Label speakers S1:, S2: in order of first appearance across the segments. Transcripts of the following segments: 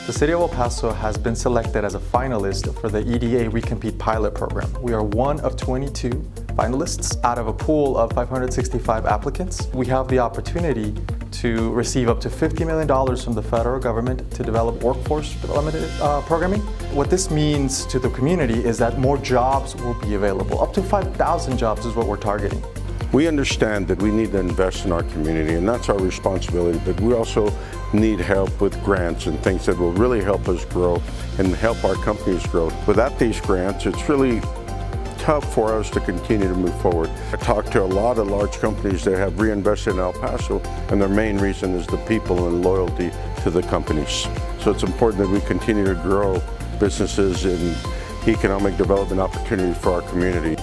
S1: The City of El Paso has been selected as a finalist for the EDA Recompete Pilot Program. We are one of 22 finalists out of a pool of 565 applicants. We have the opportunity to receive up to $50 million from the federal government to develop workforce development programming. What this means to the community is that more jobs will be available. Up to 5,000 jobs is what we're targeting.
S2: We understand that we need to invest in our community, and that's our responsibility, but we also need help with grants and things that will really help us grow and help our companies grow. Without these grants, it's really tough for us to continue to move forward. I talked to a lot of large companies that have reinvested in El Paso, and their main reason is the people and loyalty to the companies. So it's important that we continue to grow businesses and economic development opportunities for our community.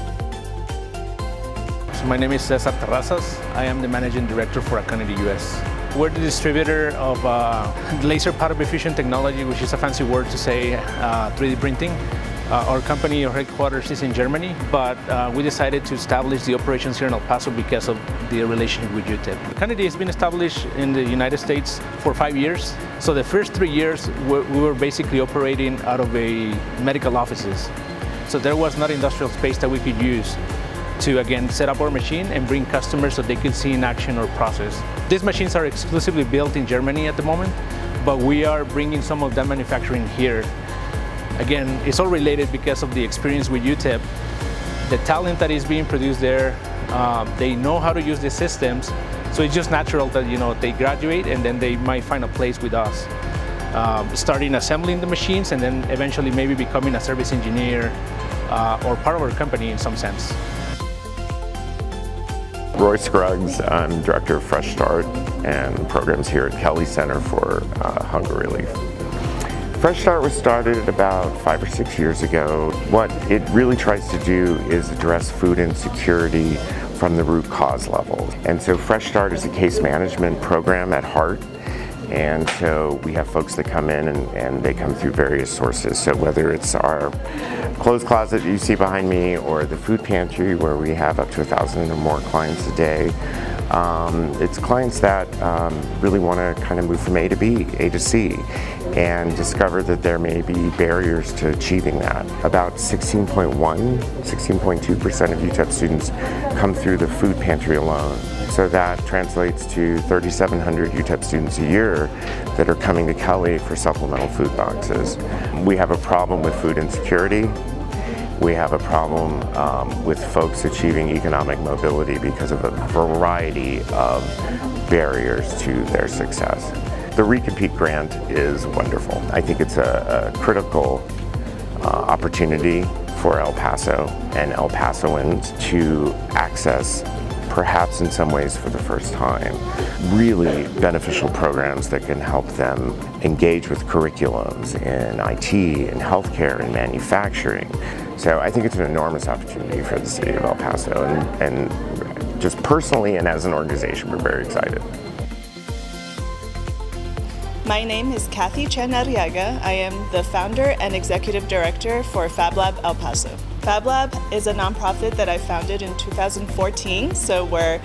S3: My name is Cesar Terrazas. I am the Managing Director for Aconity US. We're the distributor of laser powder bed fusion technology, which is a fancy word to say 3D printing. Our company, our headquarters is in Germany, but we decided to establish the operations here in El Paso because of the relationship with UTEP. Aconity has been established in the United States for 5 years. So the first 3 years, we were basically operating out of medical offices. So there was not industrial space that we could use to again set up our machine and bring customers so they could see in action our process. These machines are exclusively built in Germany at the moment, but we are bringing some of that manufacturing here. Again, it's all related because of the experience with UTEP. The talent that is being produced there, they know how to use the systems, so it's just natural that they graduate and then they might find a place with us. Starting assembling the machines and then eventually maybe becoming a service engineer or part of our company in some sense.
S4: Roy Scruggs, I'm Director of Fresh Start and programs here at Kelly Center for Hunger Relief. Fresh Start was started about 5 or 6 years ago. What it really tries to do is address food insecurity from the root cause level. And so Fresh Start is a case management program at heart. And so we have folks that come in and they come through various sources. So whether it's our clothes closet you see behind me or the food pantry where we have up to 1,000 or more clients a day, it's clients that really want to kind of move from A to B, A to C, and discover that there may be barriers to achieving that. About 16.2% of UTEP students come through the food pantry alone. So that translates to 3,700 UTEP students a year that are coming to Kelly for supplemental food boxes. We have a problem with food insecurity. We have a problem with folks achieving economic mobility because of a variety of barriers to their success. The Recompete grant is wonderful. I think it's a critical opportunity for El Paso and El Pasoans to access, perhaps in some ways for the first time, really beneficial programs that can help them engage with curriculums in IT, in healthcare, in manufacturing. So I think it's an enormous opportunity for the City of El Paso, and just personally and as an organization, we're very excited.
S5: My name is Kathy Chen Arriaga. I am the founder and executive director for FabLab El Paso. FabLab is a nonprofit that I founded in 2014, so we're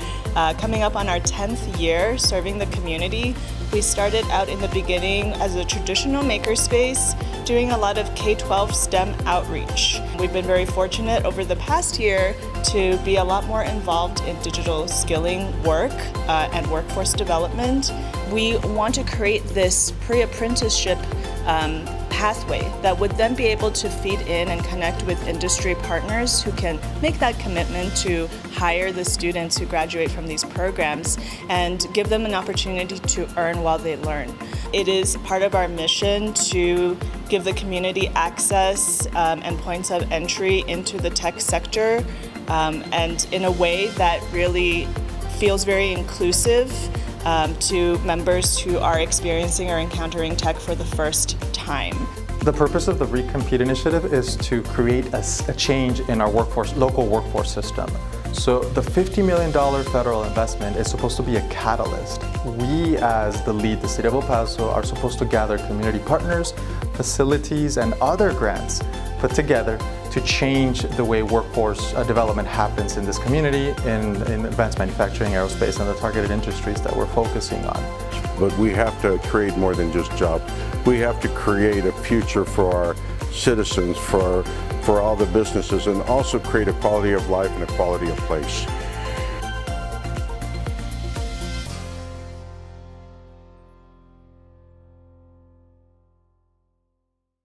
S5: coming up on our 10th year serving the community. We started out in the beginning as a traditional makerspace, doing a lot of K-12 STEM outreach. We've been very fortunate over the past year to be a lot more involved in digital skilling work and workforce development. We want to create this pre-apprenticeship pathway that would then be able to feed in and connect with industry partners who can make that commitment to hire the students who graduate from these programs and give them an opportunity to earn while they learn. It is part of our mission to give the community access and points of entry into the tech sector and in a way that really feels very inclusive to members who are experiencing or encountering tech for the first time.
S1: The purpose of the Recompete initiative is to create a change in our local workforce system. So the $50 million federal investment is supposed to be a catalyst. We, as the lead, the City of El Paso, are supposed to gather community partners, facilities, and other grants put together to change the way workforce development happens in this community in advanced manufacturing, aerospace, and the targeted industries that we're focusing on.
S2: But we have to create more than just jobs. We have to create a future for our citizens, for all the businesses, and also create a quality of life and a quality of place.